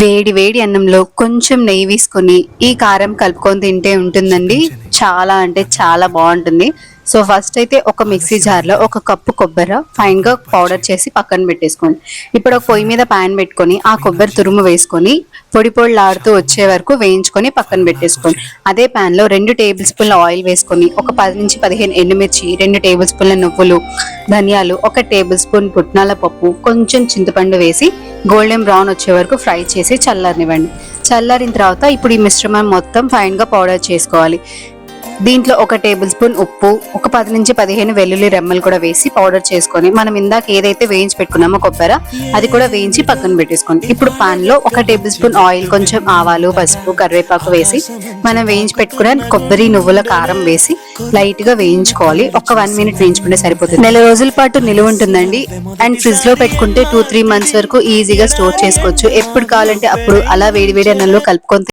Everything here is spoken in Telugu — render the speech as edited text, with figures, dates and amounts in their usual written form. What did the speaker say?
వేడి వేడి అన్నంలో కొంచెం నెయ్యి వేసుకొని ఈ కారం కలుపుకొని తింటే ఉంటుందండి. చాలా అంటే చాలా బాగుంటుంది. సో ఫస్ట్ అయితే ఒక మిక్సీ జార్లో ఒక కప్పు కొబ్బరి ఫైన్ గా పౌడర్ చేసి పక్కన పెట్టేసుకోండి. ఇప్పుడు ఒక పొయ్యి మీద పాన్ పెట్టుకొని ఆ కొబ్బరి తురుము వేసుకొని పొడి పొడిలాడుతూ వచ్చే వరకు వేయించుకొని పక్కన పెట్టేసుకోండి. అదే పాన్ లో 2 టేబుల్ స్పూన్ల ఆయిల్ వేసుకొని ఒక 10 నుంచి 15 ఎండుమిర్చి, 2 టేబుల్ స్పూన్ల నువ్వులు, ధనియాలు, 1 టేబుల్ స్పూన్ పుట్నాల పప్పు, కొంచెం చింతపండు వేసి గోల్డెన్ బ్రౌన్ వచ్చే వరకు ఫ్రై చేసి చల్లారనివ్వండి. చల్లారిన తర్వాత ఇప్పుడు ఈ మిశ్రమం మొత్తం ఫైన్ గా పౌడర్ చేసుకోవాలి. దీంట్లో 1 టేబుల్ స్పూన్ ఉప్పు, ఒక 10 నుంచి 15 వెల్లుల్లి రెమ్మలు కూడా వేసి పౌడర్ చేసుకొని మనం ఇందాక ఏదైతే వేయించి పెట్టుకున్నామో కొబ్బరి అది కూడా వేయించి పక్కన పెట్టేసుకోండి. ఇప్పుడు పాన్ లో 1 టేబుల్ స్పూన్ ఆయిల్, కొంచెం ఆవాలు, పసుపు, కరివేపాకు వేసి మనం వేయించి పెట్టుకున్న కొబ్బరి నువ్వుల కారం వేసి లైట్ గా వేయించుకోవాలి. ఒక 1 మినిట్ వేయించుకుంటే సరిపోతుంది. నెల రోజుల పాటు నిలువ ఉంటుందండి. అండ్ ఫ్రిడ్జ్ లో పెట్టుకుంటే 2-3 మంత్స్ వరకు ఈజీగా స్టోర్ చేసుకోవచ్చు. ఎప్పుడు కావాలంటే అప్పుడు అలా వేడి వేడి అన్నంలో కలుపుకొని